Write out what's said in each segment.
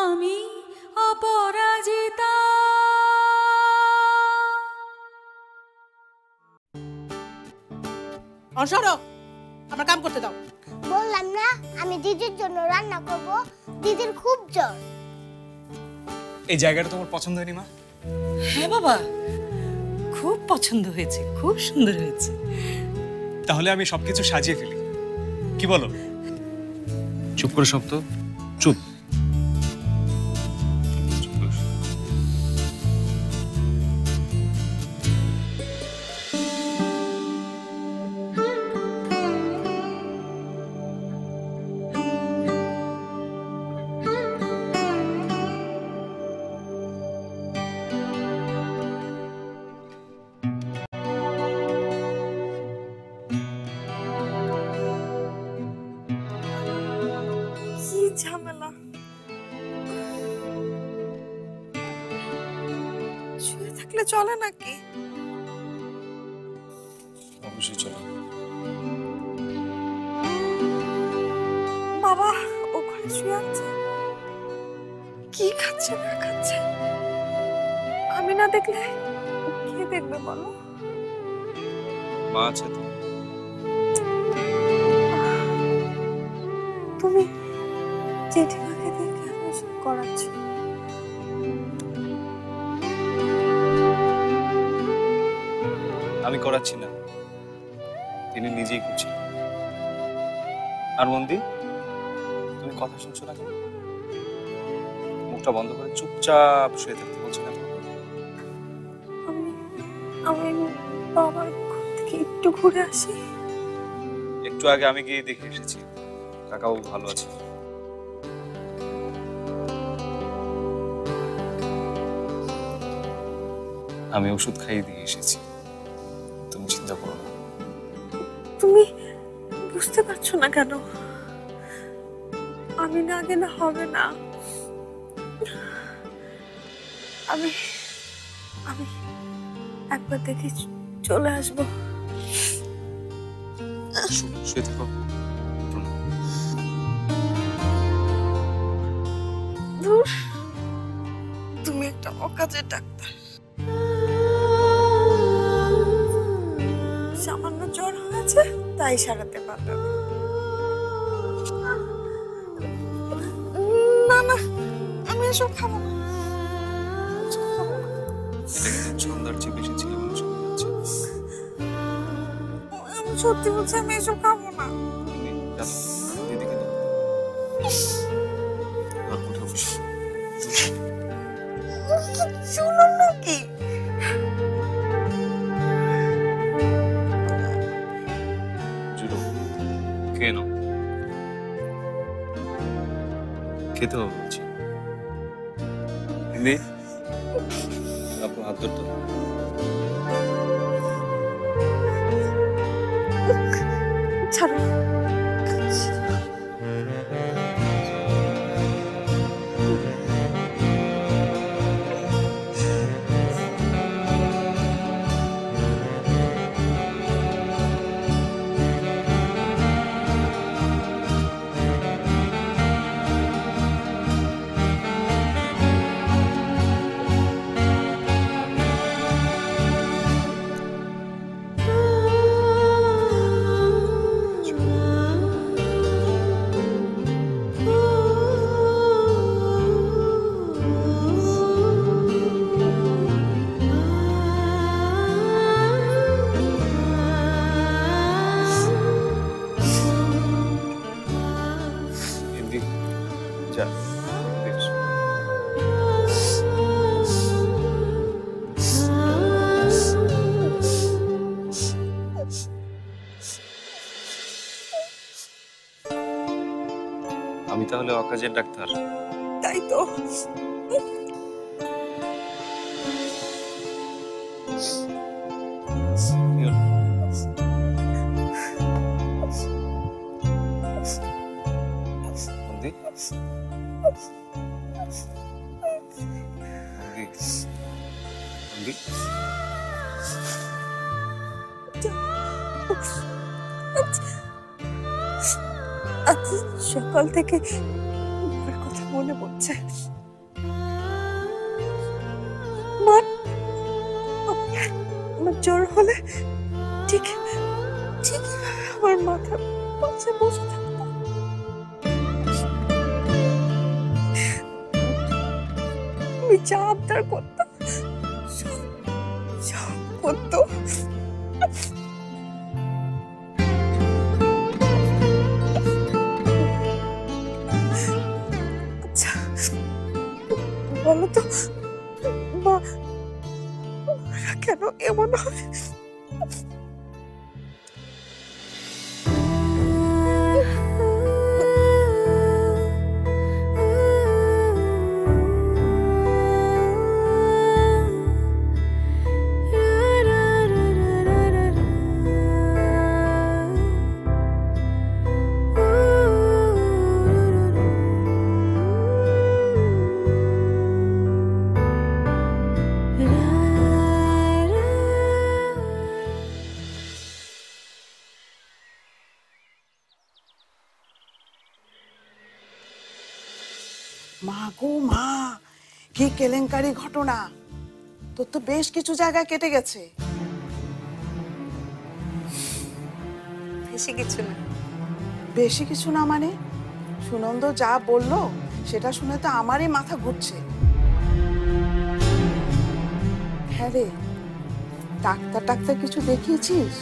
আমি অপরাজিতা। অসরো, আমার কাম করতে দাও। বললাম না আমি দিদির জন্য রান্না করব, দিদির খুব জ্বর। এই জায়গাটা তোমার পছন্দ হয়নি মা? হ্যাঁ বাবা, খুব পছন্দ হয়েছে, খুব সুন্দর হয়েছে। তাহলে আমি সবকিছু সাজিয়ে ফেলি, কি বলো? চুপ করে সব তো চুপ। ঝামেলা, শুয়ে থাকলে চলে নাকি? অবশ্যই চলো। বাবা ওখানে শুয়ে আছে, কি খাচ্ছে না খাচ্ছে আমি না দেখলে কে দেখবে বলো? মা আছে তো। তুমি জেঠিমাকে দেখে এসব করাচ্ছ। আমি করাচ্ছি না, তিনি নিজেই করছেন। আর মন্দি, তুমি কথা শুনছো না কেন? মুখটা বন্ধ করে চুপচাপ শুয়ে থাকতে বলছো না? আমি আমি বাবার ঘর থেকে একটু ঘুরে আসি। একটু আগে আমি গিয়ে দেখে এসেছি, কাকাও ভালো আছে। আমি ওষুধ খাইয়ে দিয়ে এসেছি, তুমি চিন্তা করো না। তুমি বুঝতে পারছো না কেন? আমি না গেলে হবে না। আমি আমি একবার দেখে চলে আসবো। শুয়ে থাকো। ধুর, তুমি একটা অকাজের ডাক্তার। সামান্য জ্বর হয়েছে তাই সারাতে পারবে না। না আমি এসব খাবো না। সন্ধ্যার চেয়ে বেশি ছিল মনে হচ্ছে। আমি সত্যি বলছি, আমি এসব খাবো না। দিদিকে দাও। শুনুন নাকি? জুড়ো কেন খেতে হবে বলছি। হিন্দি আপু হাত ধরতো। ছাড়ো। যা আমি তাহলে অকাজের ডাক্তার? তাই তো। আজ সকাল থেকে আমার কথা মনে পড়ছে। তাহলে ঠিক ঠিক আমার মাথার পাশে বসে থাকতাম। আমি যা আবদার করতাম সব করতো। আচ্ছা বলো তো মা কেন এমন হয়? মা গো মা, কি কেলেঙ্কারি ঘটনা! তোর তো বেশ কিছু জায়গায় কেটে গেছে। বেশি কিছু না। বেশি কিছু না মানে? সুনন্দ যা বললো সেটা শুনে তো আমারই মাথা ঘুরছে। হ্যাঁ রে, ডাক্তার কিছু দেখিয়েছিস?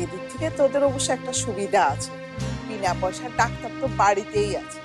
এদিক থেকে তোদের অবশ্য একটা সুবিধা আছে, বিনা পয়সার ডাক্তার তো বাড়িতেই আছে।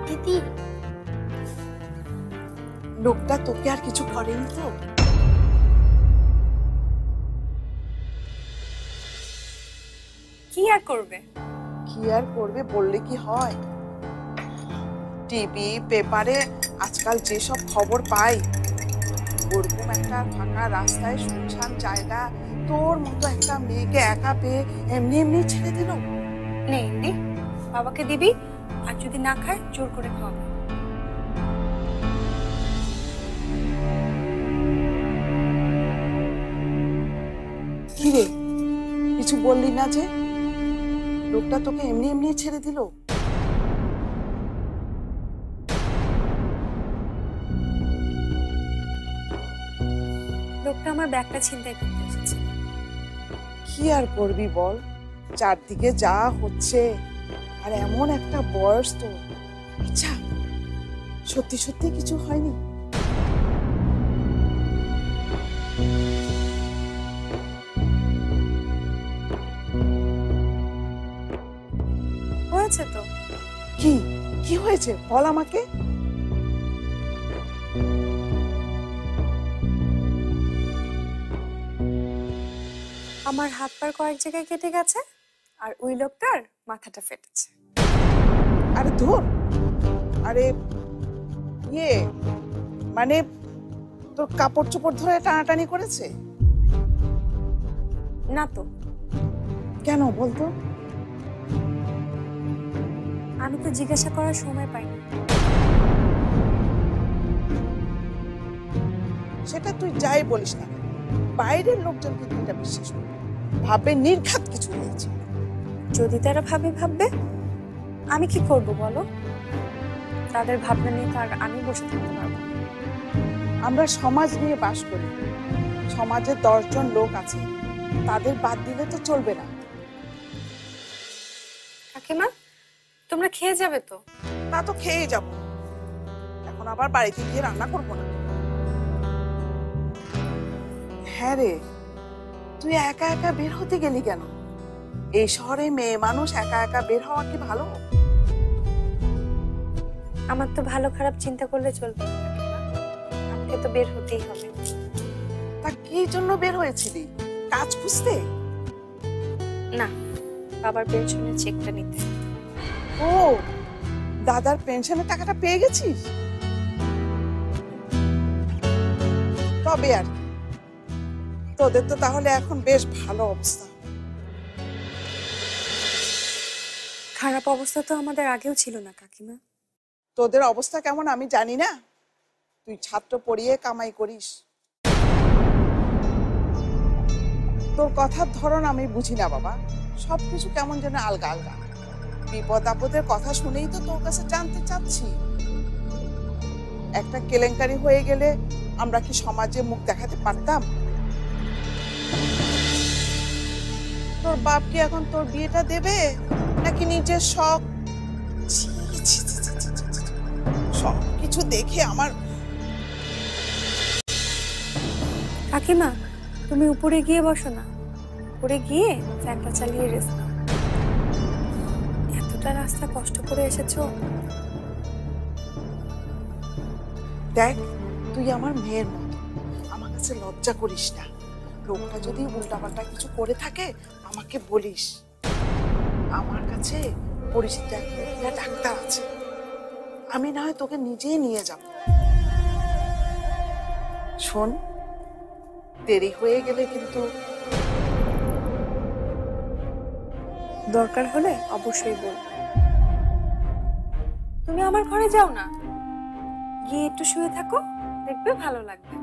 দিদি, লোকটা তোকে আর কিছু করেনি তো? কি আর করবে? কি আর করবে বললে কি হয়? টিভি পেপারে আজকাল যেসব খবর পাই, ওরকম একটা ফাঁকা রাস্তায় শুনশান জায়গা তোর মতো একটা মেয়েকে একা পেয়ে এমনি এমনি ছেড়ে দিল। নেই নে, বাবাকে দিবি, আর যদি না খায় জোর করে খাওয়াবে। কি রে, কিছু বললি না যে? লোকটা তোকে এমনি এমনি ছেড়ে দিল? লোকটা আমার ব্যাগটা ছিনতাই করতে এসেছে। কি আর করবি বল, চারদিকে যা হচ্ছে, আর এমন একটা বয়স তো। আচ্ছা, সত্যি সত্যি কিছু হয়নি? হয়েছে তো। কি কি হয়েছে বল আমাকে। আমার হাত পার কয়েক জায়গায় কেটে গেছে, আর ওই লোকটার মাথাটা ফেটেছে। আরে ধুর, আরে ইয়ে মানে তোর কাপড় চোপড় ধরে টানাটানি করেছে? না তো। কেন বলতো? আমি তো জিজ্ঞাসা করার সময় পাইনি। সেটা তুই যাই বলিস না, বাইরের লোকজন কিন্তু এটা বিশ্বাস করবে, ভাবে নির্ঘাত কিছু হয়েছে। যদি তারা ভাববে, আমি কি করব বলো? তাদের ভাবনা নিয়ে তো আর আমি বসে থাকতে পারবো না। আমরা সমাজ নিয়ে বাস করি, সমাজে 10 জন লোক আছে, তাদের বাদ দিলে তো চলবে না। কাকিমা, তোমরা খেয়ে যাবে তো? না তো খেয়ে যাব, এখন আবার বাড়িতে গিয়ে রান্না করবো না। হ্যাঁ রে, তুই একা একা বের হতে গেলি কেন? এই শহরে মেয়ে মানুষ একা একা বের হওয়া কি ভালো? আমার তো ভালো খারাপ চিন্তা করলে চলবে না কাকিমা, আমাকে তো বের হতেই হবে। তা কি জন্য বের হয়েছিলি? কাজ খুঁজতে? না, বাবার পেনশনের চেকটা নিতে। ও, দাদার পেনশনের টাকাটা পেয়ে গেছিস? তবে আর কি, তোদের তো তাহলে এখন বেশ ভালো অবস্থা। খারাপ অবস্থা তো আমাদের আগেও ছিল না কাকিমা। তোদের অবস্থা কেমন আমি জানি না, তুই ছাত্র পড়িয়ে কামাই করিস। তোর কথার ধরন আমি বুঝি না বাবা, সবকিছু কেমন যেন আলগা আলগা। বিপদ আপদের কথা শুনেই তো তোর কাছে জানতে চাচ্ছি। একটা কেলেঙ্কারি হয়ে গেলে আমরা কি সমাজে মুখ দেখাতে পারতাম? তোর বাপ কি এখন তোর বিয়েটা দেবে নাকি নিজের শখ? সব কিছু দেখে আমার। কাকিমা, তুমি উপরে গিয়ে বসো না, উপরে গিয়ে ফ্যানটা চালিয়ে রেস্ট নাও। এতটা রাস্তা কষ্ট করে এসেছো। দেখ, তুই আমার মেয়ের মতো, আমার কাছে লজ্জা করিস না। লোকটা যদি উল্টাপাল্টা কিছু করে থাকে আমাকে বলিস। আমার কাছে পরিচিত এক মহিলা ডাক্তার আছে, আমি না হয় তোকে নিজেই নিয়ে যাব। শোন, দেরি হয়ে গেলে কিন্তু। দরকার হলে অবশ্যই বলবো। তুমি আমার ঘরে যাও না, গিয়ে একটু শুয়ে থাকো, দেখবে ভালো লাগবে।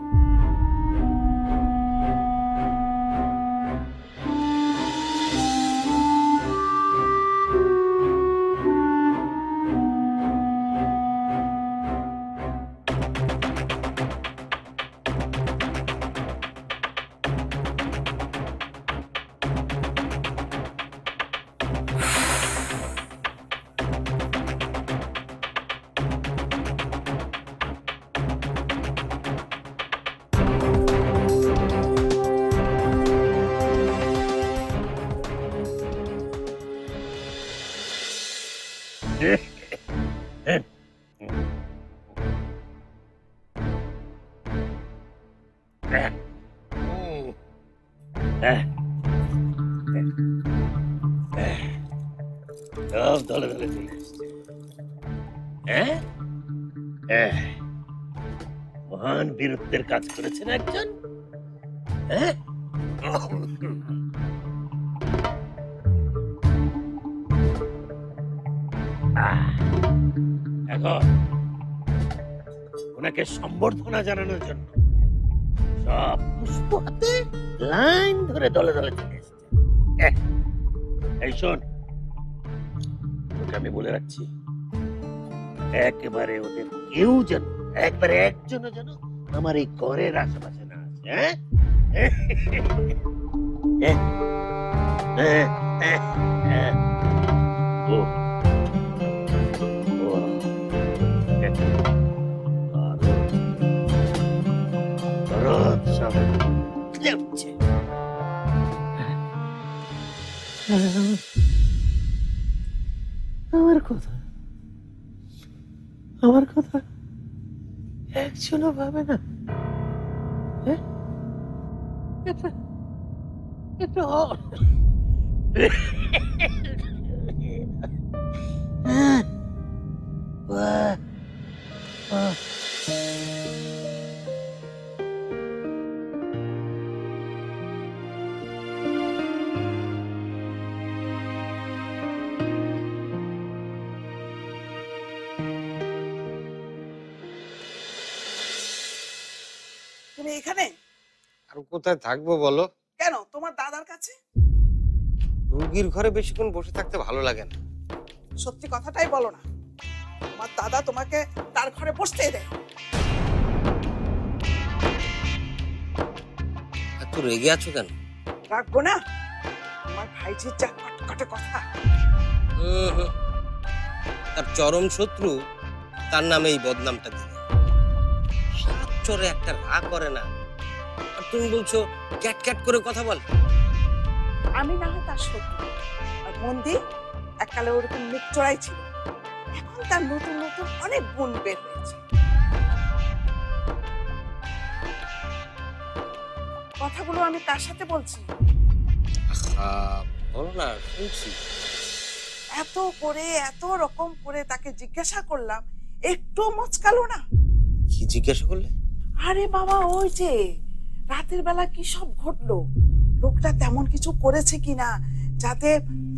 সব দলে দলে চলে এসছে। মহান বীরত্বের কাজ করেছেন একজন। এখন ওনাকে সম্বর্ধনা জানানোর জন্য সব পুষ্প হাতে লাইন ধরে দলে দলে চলে এসছে। এই শোন, তোকে আমি বলে রাখছি, একেবারে ওদের কেউ যেন, একবারে একজনও যেন আমার এই ঘরের আশেপাশে না আসে। আমার কথা একজনও ভাবে না। তুমি এখানে? আর কোথায় থাকবো বলো? কেন, তোমার দাদার কাছে? রুগীর ঘরে বেশিক্ষণ বসে থাকতে ভালো লাগে না। সত্যি কথাটাই বলো না, তোমার দাদা তোমাকে তার ঘরে বসতে দেয়? এত রেগে আছো কেন? রাখবো না, তোমার ভাইজির যা কটকটে কথা। তার চরম শত্রু তার নামে এই বদনামটা দিল। সাত চরে একটা রাগ করে না, আর তুমি বলছো ক্যাট ক্যাট করে কথা বল। আমি না হয় তার শত্রু, আর মন্দি এককালে ওরকম মুখ চড়াই ছিল, এখন তার নতুন নতুন অনেক গুণ বের হয়েছে। কথাগুলো আমি তার সাথে বলছি। বলো না, শুনছি। এত করে এত রকম করে তাকে জিজ্ঞাসা করলাম, একটু মচকালো না। কি জিজ্ঞাসা করলে? আরে বাবা, ওই যে রাতের বেলা কি সব ঘটলো, লোকটা তেমন কিছু করেছে কিনা যাতে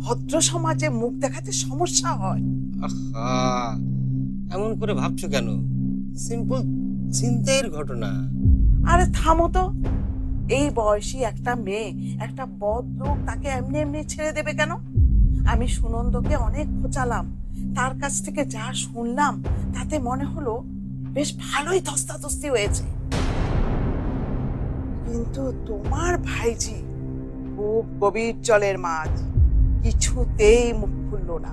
ভদ্র সমাজে মুখ দেখাতে সমস্যা হয়। এমন করে ভাবছো কেন? সিম্পল চিন্তার ঘটনা। আরে থামো তো, এই বয়সী একটা মেয়ে, একটা বদ লোক তাকে এমনি এমনি ছেড়ে দেবে কেন? আমি সুনন্দকে অনেক খোঁচালাম, তার কাছ থেকে যা শুনলাম তাতে মনে হলো বেশ ভালোই ধস্তাধস্তি হয়েছে। কিন্তু তোমার ভাইজি খুব গভীর জলের মাছ, কিছুতেই মুখ খুললো না।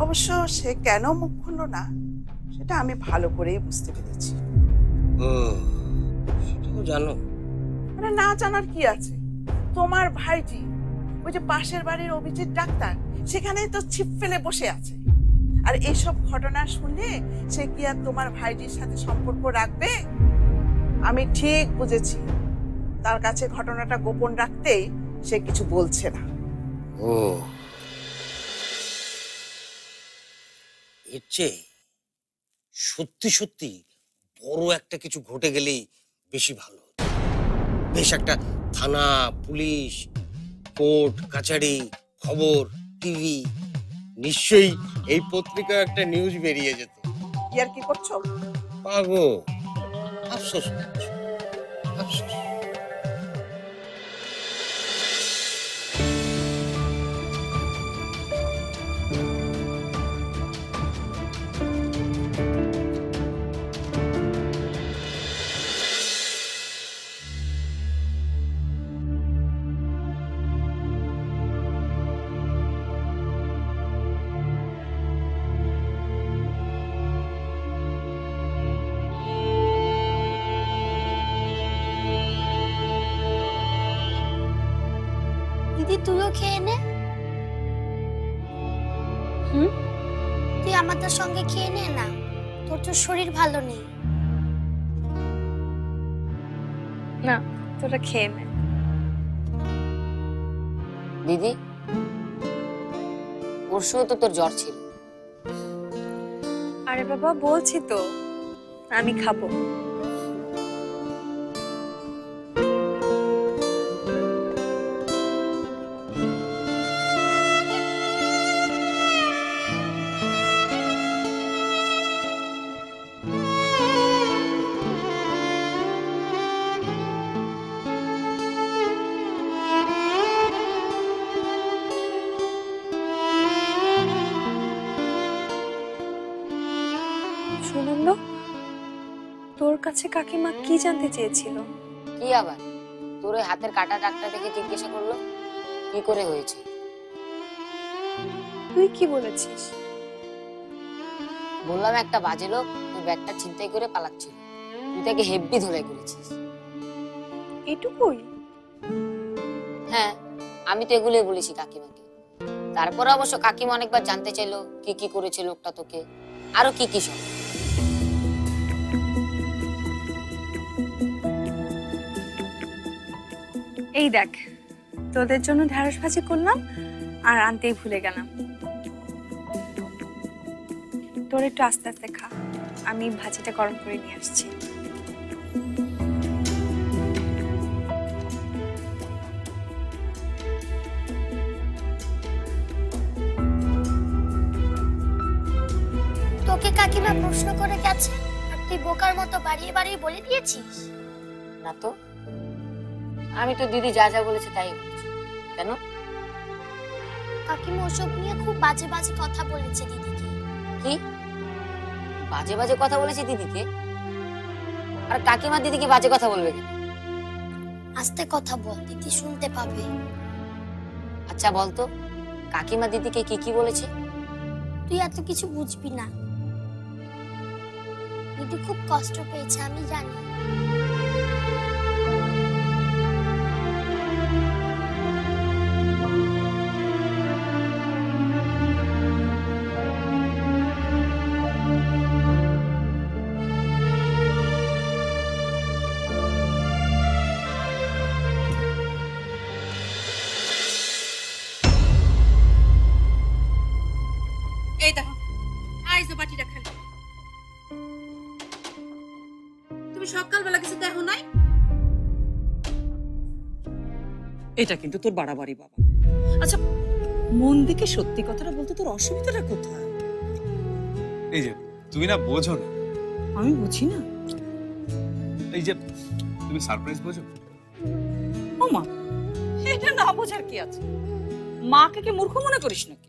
অবশ্য সে কেন মুখ খুললো না সেটা আমি ভালো করেই বুঝতে পেরেছি। সেটাও জানো? মানে না জানার কি আছে? তোমার ভাইজি ওই যে পাশের বাড়ির অভিজিৎ ডাক্তার, সেখানেই তো ছিপ ফেলে বসে আছে। আর এইসব ঘটনা শুনলে সে কি আর তোমার ভাইজির সাথে সম্পর্ক রাখবে? আমি ঠিক বুঝেছি তার কাছে ঘটনাটা গোপন রাখতেই সে কিছু বলছে না। ও, এর চেয়ে সত্যি সত্যি বড় একটা কিছু ঘটে গেলেই বেশি ভালো হতো। বেশ একটা থানা, পুলিশ, কোর্ট কাছারি, খবর, টিভি, নিশ্চয়ই এই পত্রিকা একটা নিউজ বেরিয়ে যেত। কি আর কি করছো? পাগো, আফসোস করছো, আফসোস। দিদি তুইও খেয়ে নে। তুই আমাদের সঙ্গে খেয়ে নে না, তোর তো শরীর ভালো নেই। না, তোরা খেয়ে নে। দিদি, পরশুও তো তোর জ্বর ছিল। আরে বাবা, বলছি তো আমি খাবো। সুনন্দ, তোর কাছে কাকিমা কি জানতে চেয়েছিল? কি আবার? তোর ওই হাতের কাটা ডাক্তার দেখে জিজ্ঞাসা করলো কি করে হয়েছে। তুই কি বলেছিস? বললাম একটা বাজে লোক ওই ব্যাগটা ছিনতাই করে পালাচ্ছিল, তুই তাকে হেব্বি ধরে করেছিস। এটুকুই? হ্যাঁ, আমি তো এগুলোই বলেছি কাকিমাকে। তারপরে অবশ্য কাকিমা অনেকবার জানতে চাইলো কি কি করেছে লোকটা তোকে, আরো কি কি সব। এই দেখ, তোদের জন্য ঢেঁড়স ভাজি করলাম আর আনতেই ভুলে গেলাম। তোর একটু আস্তে আস্তে খা, আমি ভাজিটা গরম করে নিয়ে আসছি। তোকে কাকিমা প্রশ্ন করে গেছে আর তুই বোকার মতো বাড়িয়ে বাড়িয়ে বলে দিয়েছিস? না তো, আমি তো দিদি যা যা বলেছে তাই বলেছি। কেন? কাকিমা ওসব নিয়ে খুব বাজে বাজে কথা বলেছে দিদিকে। কি বাজে বাজে কথা বলেছে দিদিকে? আর কাকিমা দিদিকে বাজে কথা বলবে কেন? আস্তে কথা বল, দিদি শুনতে পাবে। আচ্ছা বলতো, কাকিমা দিদিকে কি কি বলেছে? তুই এত কিছু বুঝবি না, দিদি খুব কষ্ট পেয়েছে আমি জানি। এই দেখো, আইসো বাটিটা খালি। তুমি সকালবেলা কিছু দেখো নাই? এটা কিন্তু তোর বাড়াবাড়ি বাবা। আচ্ছা, মন দিকে সত্যি কথাটা বলতে তোর অসুবিধাটা কোথায়? এই যে তুমি না বোঝো না। আমি বুঝি না? এই যে তুমি সারপ্রাইজ বোঝো? ও মা, এটা না বোঝার কি আছে? মাকে কি মূর্খ মনে করিস নাকি?